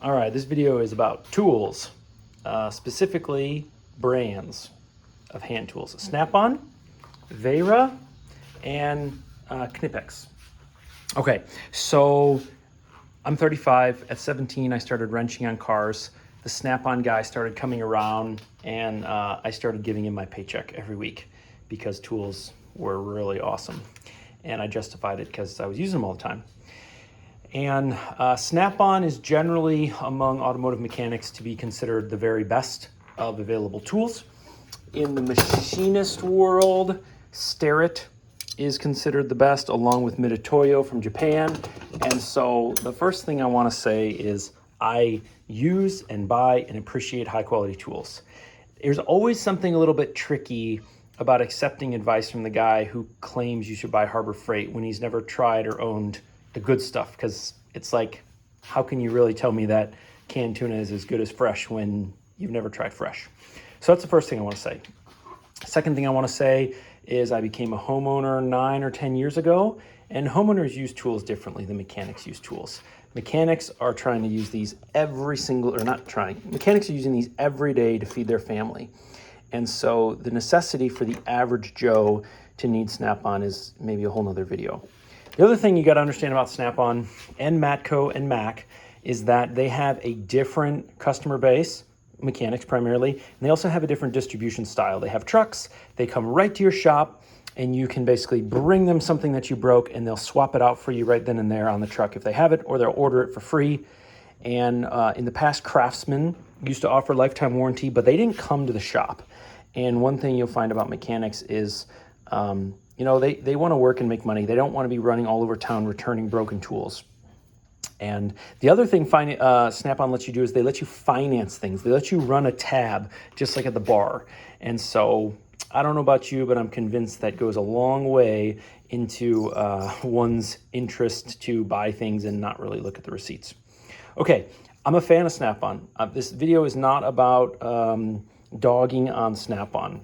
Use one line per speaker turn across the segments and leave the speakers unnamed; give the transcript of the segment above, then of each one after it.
All right, this video is about tools, specifically brands of hand tools. Snap-on, Wera, and Knipex. Okay, so I'm 35. At 17, I started wrenching on cars. The Snap-on guy started coming around, and I started giving him my paycheck every week because tools were really awesome. And I justified it because I was using them all the time. And Snap-on is generally, among automotive mechanics, to be considered the very best of available tools. In the machinist world, Starrett is considered the best, along with Mitutoyo from Japan. And so the first thing I want to say is I use and buy and appreciate high-quality tools. There's always something a little bit tricky about accepting advice from the guy who claims you should buy Harbor Freight when he's never tried or owned the good stuff, because it's like, how can you really tell me that canned tuna is as good as fresh when you've never tried fresh? So that's the first thing I want to say. Second thing I want to say is I became a homeowner 9 or 10 years ago, and homeowners use tools differently than mechanics use tools. Mechanics are trying to use these mechanics are using these every day to feed their family. And so the necessity for the average Joe to need Snap-on is maybe a whole nother video. The other thing you got to understand about Snap-on and Matco and Mac is that they have a different customer base, mechanics primarily, and they also have a different distribution style. They have trucks, they come right to your shop, and you can basically bring them something that you broke, and they'll swap it out for you right then and there on the truck if they have it, or they'll order it for free. And in the past, Craftsman used to offer lifetime warranty, but they didn't come to the shop. And one thing you'll find about mechanics is they want to work and make money. They don't want to be running all over town returning broken tools. And the other thing Snap-on lets you do is they let you finance things. They let you run a tab just like at the bar. And so I don't know about you, but I'm convinced that goes a long way into one's interest to buy things and not really look at the receipts. Okay, I'm a fan of Snap-on. This video is not about dogging on Snap-on.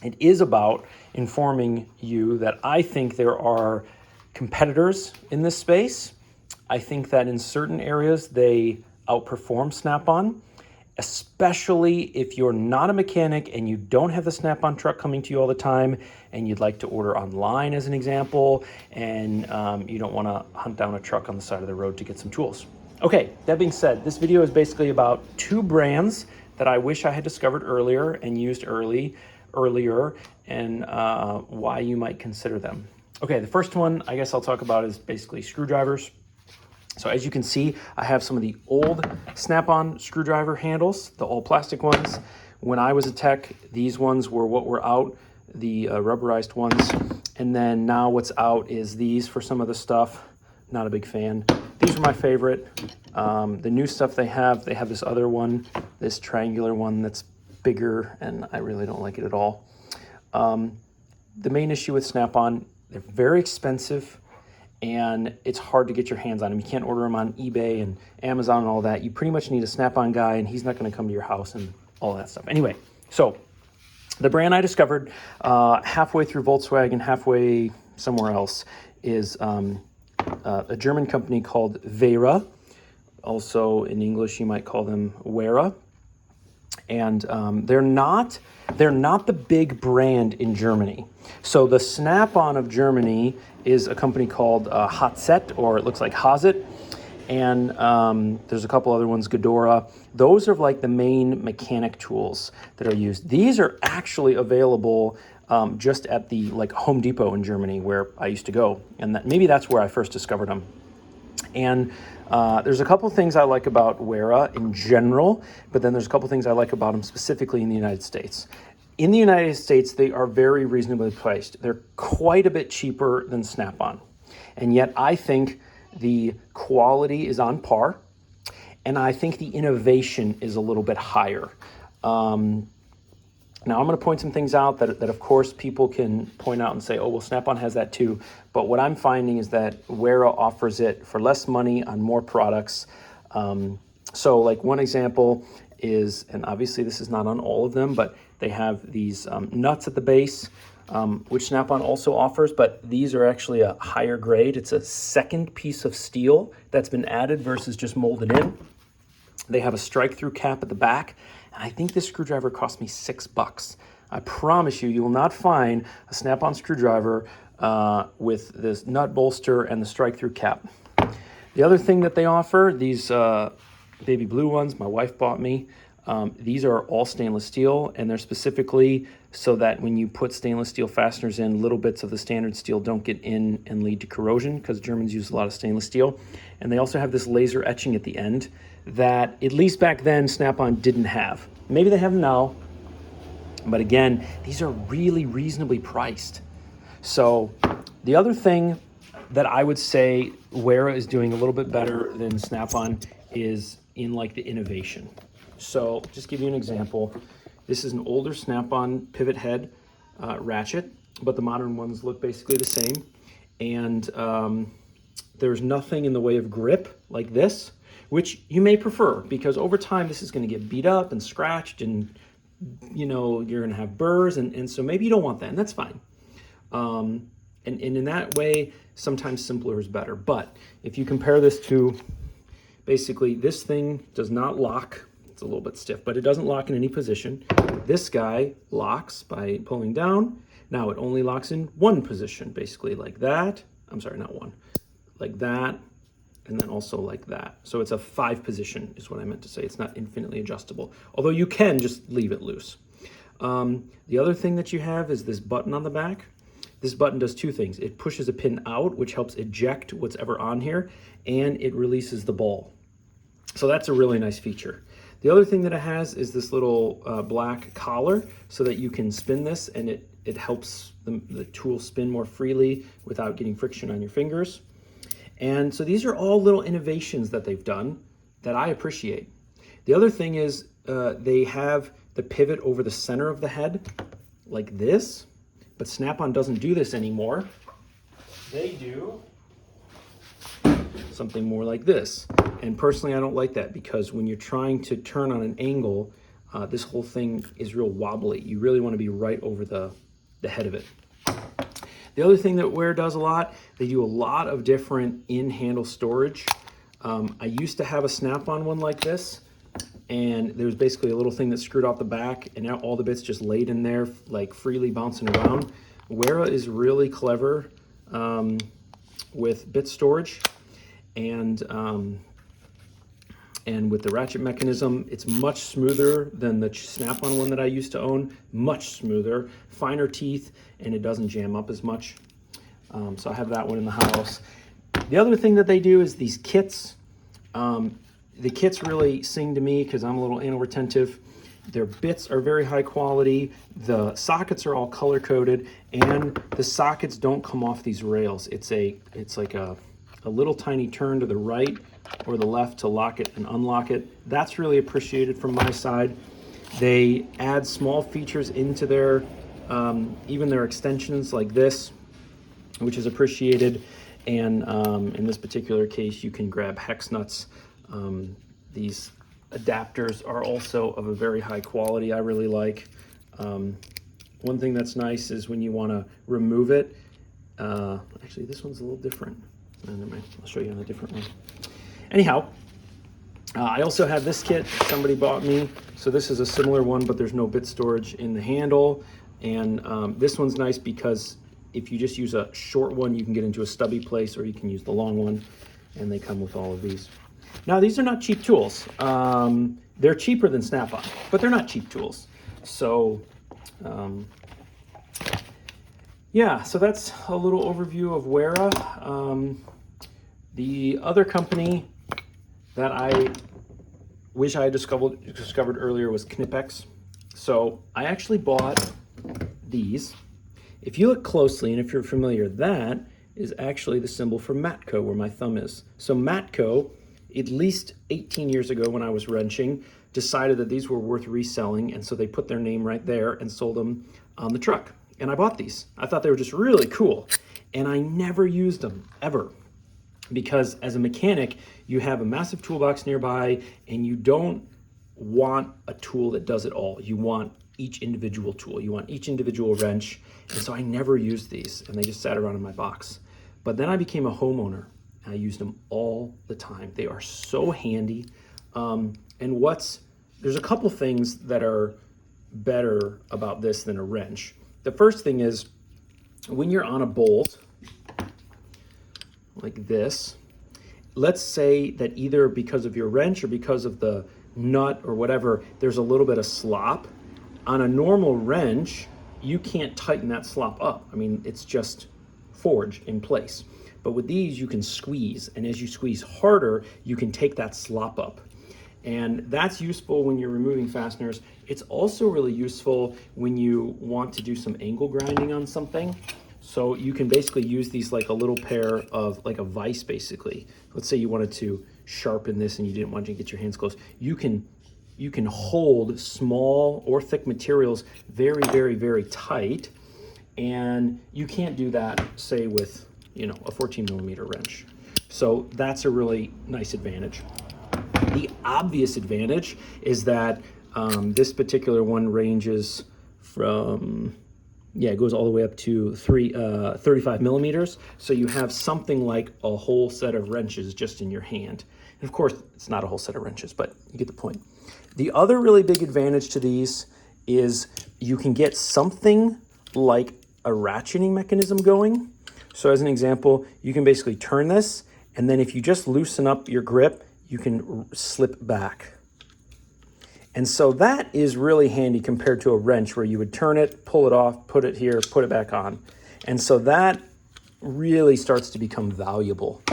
It is about informing you that I think there are competitors in this space. I think that in certain areas they outperform Snap-on, especially if you're not a mechanic and you don't have the Snap-on truck coming to you all the time and you'd like to order online as an example, and you don't want to hunt down a truck on the side of the road to get some tools. Okay, that being said, this video is basically about two brands that I wish I had discovered earlier and used earlier, and why you might consider them. Okay, the first one I guess I'll talk about is basically screwdrivers. So as you can see, I have some of the old Snap-on screwdriver handles, the old plastic ones. When I was a tech, these ones were what were out, the rubberized ones. And then now what's out is these for some of the stuff. Not a big fan. These are my favorite. The new stuff they have this other one, this triangular one that's bigger, and I really don't like it at all. The main issue with Snap-on, they're very expensive, and it's hard to get your hands on them. You can't order them on eBay and Amazon and all that. You pretty much need a Snap-on guy, and he's not going to come to your house and all that stuff. Anyway, so the brand I discovered halfway through Volkswagen, halfway somewhere else, is a German company called Wera. Also in English, you might call them Wera. And they're not the big brand in Germany. So the Snap-on of Germany is a company called Hotzet, or it looks like Hazet. And there's a couple other ones, Godora. Those are like the main mechanic tools that are used. These are actually available just at the Home Depot in Germany, where I used to go. And maybe that's where I first discovered them. And there's a couple things I like about Wera in general, but then there's a couple things I like about them specifically in the United States. In the United States, they are very reasonably priced. They're quite a bit cheaper than Snap-on. And yet I think the quality is on par, and I think the innovation is a little bit higher. Now, I'm going to point some things out that of course, people can point out and say, oh, well, Snap-on has that too. But what I'm finding is that Wera offers it for less money on more products. So like one example is, and obviously this is not on all of them, but they have these nuts at the base, which Snap-on also offers, but these are actually a higher grade. It's a second piece of steel that's been added versus just molded in. They have a strike-through cap at the back, and I think this screwdriver cost me $6. I promise you, you will not find a Snap-on screwdriver with this nut bolster and the strike-through cap. The other thing that they offer, these baby blue ones my wife bought me, these are all stainless steel, and they're specifically so that when you put stainless steel fasteners in, little bits of the standard steel don't get in and lead to corrosion, because Germans use a lot of stainless steel. And they also have this laser etching at the end that, at least back then, Snap-on didn't have. Maybe they have them now, but again, these are really reasonably priced. So the other thing that I would say Wera is doing a little bit better than Snap-on is in like the innovation. So just give you an example. This is an older Snap-on pivot head ratchet, but the modern ones look basically the same. And there's nothing in the way of grip like this, which you may prefer, because over time this is going to get beat up and scratched, and you know, you're going to have burrs, and so maybe you don't want that, and that's fine. And in that way, sometimes simpler is better. But if you compare this to, basically, this thing does not lock. It's a little bit stiff, but it doesn't lock in any position. This guy locks by pulling down. Now it only locks in one position, basically like that. I'm sorry, not one. Like that, and then also like that. So it's a 5 position is what I meant to say. It's not infinitely adjustable, although you can just leave it loose. The other thing that you have is this button on the back. This button does 2 things. It pushes a pin out, which helps eject what's ever on here, and it releases the ball. So that's a really nice feature. The other thing that it has is this little black collar, so that you can spin this, and it helps the tool spin more freely without getting friction on your fingers. And so these are all little innovations that they've done that I appreciate. The other thing is they have the pivot over the center of the head like this, but Snap-on doesn't do this anymore. They do something more like this. And personally, I don't like that, because when you're trying to turn on an angle, this whole thing is real wobbly. You really want to be right over the head of it. The other thing that Wera does a lot, they do a lot of different in-handle storage. I used to have a Snap-on one like this, and there was basically a little thing that screwed off the back, and now all the bits just laid in there, like freely bouncing around. Wera is really clever with bit storage, and with the ratchet mechanism, it's much smoother than the Snap-on one that I used to own. Much smoother, finer teeth, and it doesn't jam up as much. So I have that one in the house. The other thing that they do is these kits. The kits really sing to me because I'm a little anal retentive. Their bits are very high quality. The sockets are all color coded, and the sockets don't come off these rails. It's like a little tiny turn to the right or the left to lock it and unlock it. That's really appreciated from my side. They add small features into their, even their extensions like this, which is appreciated. And in this particular case, you can grab hex nuts. These adapters are also of a very high quality. I really like. One thing that's nice is when you want to remove it. Actually, this one's a little different. Never mind. I'll show you on a different one. Anyhow, I also have this kit somebody bought me. So this is a similar one, but there's no bit storage in the handle. And this one's nice because if you just use a short one, you can get into a stubby place, or you can use the long one. And they come with all of these. Now, these are not cheap tools. They're cheaper than Snap-on, but they're not cheap tools. So, yeah, so that's a little overview of Wera. The other company that I wish I had discovered earlier was Knipex. So I actually bought these. If you look closely, and if you're familiar, that is actually the symbol for Matco, where my thumb is. So Matco, at least 18 years ago when I was wrenching, decided that these were worth reselling, and so they put their name right there and sold them on the truck. And I bought these. I thought they were just really cool, and I never used them, ever. Because as a mechanic, you have a massive toolbox nearby, and you don't want a tool that does it all. You want each individual tool. You want each individual wrench. And so I never used these, and they just sat around in my box. But then I became a homeowner, and I used them all the time. They are so handy. And there's a couple things that are better about this than a wrench. The first thing is when you're on a bolt like this, let's say that either because of your wrench or because of the nut or whatever, there's a little bit of slop. On a normal wrench, you can't tighten that slop up. I mean, it's just forged in place. But with these, you can squeeze, and as you squeeze harder, you can take that slop up. And that's useful when you're removing fasteners. It's also really useful when you want to do some angle grinding on something. So you can basically use these like a little pair of, like a vise basically. Let's say you wanted to sharpen this and you didn't want to get your hands close. You can hold small or thick materials very, very, very tight. And you can't do that, say, with, you know, a 14mm wrench. So that's a really nice advantage. The obvious advantage is that this particular one ranges from, it goes all the way up to 35 millimeters. So you have something like a whole set of wrenches just in your hand. And of course, it's not a whole set of wrenches, but you get the point. The other really big advantage to these is you can get something like a ratcheting mechanism going. So as an example, you can basically turn this, and then if you just loosen up your grip, you can slip back. And so that is really handy compared to a wrench where you would turn it, pull it off, put it here, put it back on. And so that really starts to become valuable.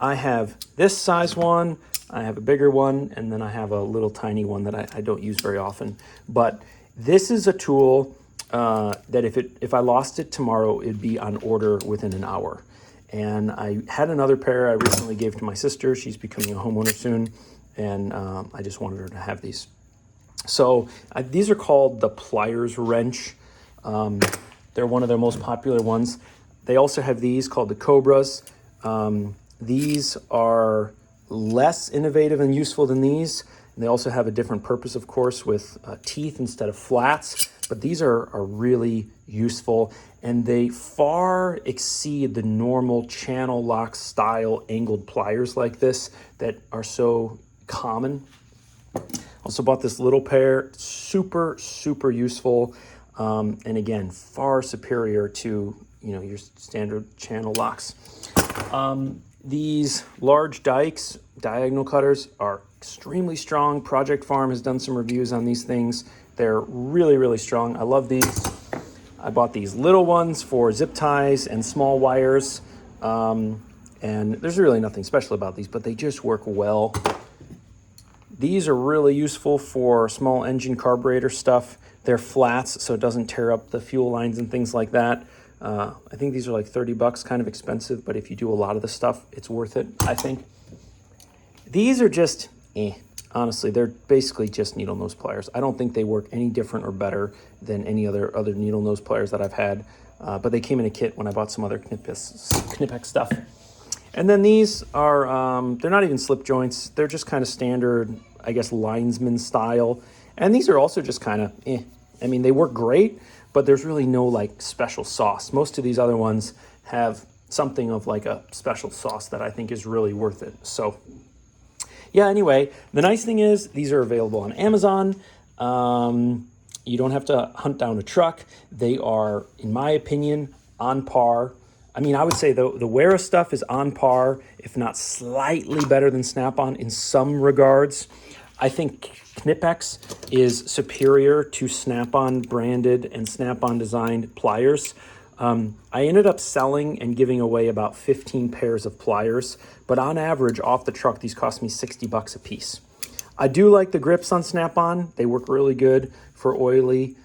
I have this size one, I have a bigger one, and then I have a little tiny one that I don't use very often. But this is a tool that if I lost it tomorrow, it'd be on order within an hour. And I had another pair I recently gave to my sister. She's becoming a homeowner soon, and I just wanted her to have these. So these are called the pliers wrench. They're one of their most popular ones. They also have these called the Cobras. These are less innovative and useful than these. And they also have a different purpose, of course, with teeth instead of flats. But these are really useful, and they far exceed the normal channel lock style angled pliers like this that are so common. Also bought this little pair, super, super useful. And again, far superior to, you know, your standard channel locks. These large dikes, diagonal cutters, are extremely strong. Project Farm has done some reviews on these things. They're really, really strong. I love these. I bought these little ones for zip ties and small wires. And there's really nothing special about these, but they just work well. These are really useful for small engine carburetor stuff. They're flats, so it doesn't tear up the fuel lines and things like that. I think these are like $30, kind of expensive, but if you do a lot of the stuff, it's worth it, I think. These are just, honestly, they're basically just needle nose pliers. I don't think they work any different or better than any other needle nose pliers that I've had, but they came in a kit when I bought some other Knipex stuff. And then these are, they're not even slip joints. They're just kind of standard, I guess, linesman style. And these are also just kind of, I mean, they work great, but there's really no like special sauce. Most of these other ones have something of like a special sauce that I think is really worth it. So yeah, anyway, the nice thing is these are available on Amazon. You don't have to hunt down a truck. They are, in my opinion, on par. I mean, I would say the Wera stuff is on par, if not slightly better than Snap-on in some regards. I think Knipex is superior to Snap-on branded and Snap-on designed pliers. I ended up selling and giving away about 15 pairs of pliers, but on average, off the truck, these cost me $60 a piece. I do like the grips on Snap-on. They work really good for oily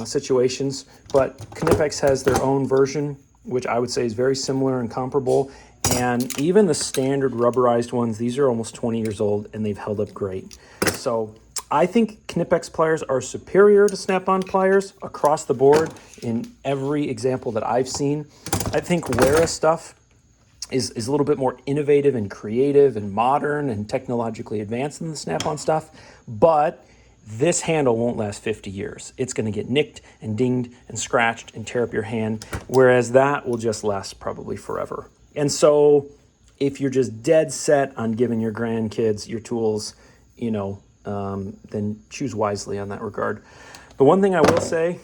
situations, but Knipex has their own version, which I would say is very similar and comparable. And even the standard rubberized ones, these are almost 20 years old and they've held up great. So I think Knipex pliers are superior to Snap-on pliers across the board in every example that I've seen. I think Wera stuff is a little bit more innovative and creative and modern and technologically advanced than the Snap-on stuff, but this handle won't last 50 years. It's going to get nicked and dinged and scratched and tear up your hand, whereas that will just last probably forever. And so if you're just dead set on giving your grandkids your tools, then choose wisely on that regard. The one thing I will say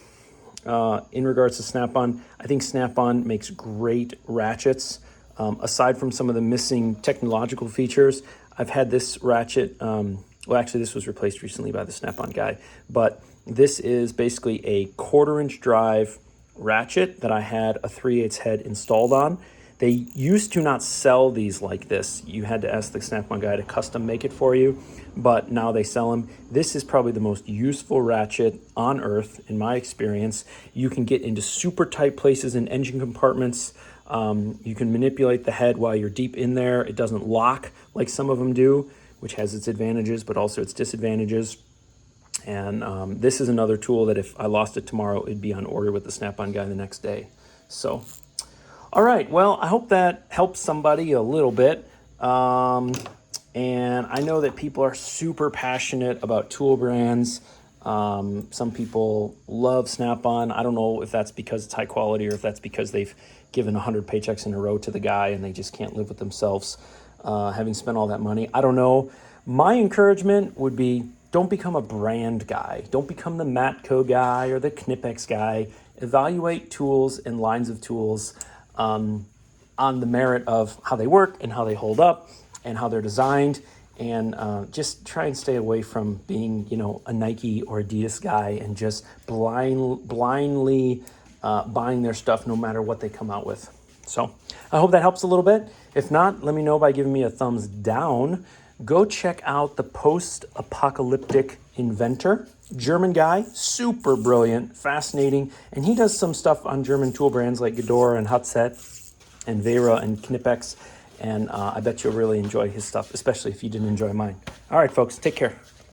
in regards to Snap-on, I think Snap-on makes great ratchets. Aside from some of the missing technological features, I've had this ratchet, well, actually this was replaced recently by the Snap-on guy, but this is basically a 1/4-inch drive ratchet that I had a 3/8 head installed on. They used to not sell these like this. You had to ask the Snap-on guy to custom make it for you, but now they sell them. This is probably the most useful ratchet on earth, in my experience. You can get into super tight places in engine compartments. You can manipulate the head while you're deep in there. It doesn't lock like some of them do, which has its advantages, but also its disadvantages. And this is another tool that if I lost it tomorrow, it'd be on order with the Snap-on guy the next day. So, all right, well, I hope that helps somebody a little bit. And I know that people are super passionate about tool brands. Some people love Snap-on. I don't know if that's because it's high quality or if that's because they've given 100 paychecks in a row to the guy and they just can't live with themselves having spent all that money. I don't know. My encouragement would be, don't become a brand guy. Don't become the Matco guy or the Knipex guy. Evaluate tools and lines of tools on the merit of how they work and how they hold up and how they're designed, and just try and stay away from being, a Nike or Adidas guy and just blindly buying their stuff no matter what they come out with. So I hope that helps a little bit. If not, let me know by giving me a thumbs down. Go check out the Post-Apocalyptic Inventor. German guy, super brilliant, fascinating, and he does some stuff on German tool brands like Ghidorah and Hutzet and Wera and Knipex, and I bet you'll really enjoy his stuff, especially if you didn't enjoy mine. All right, folks, take care.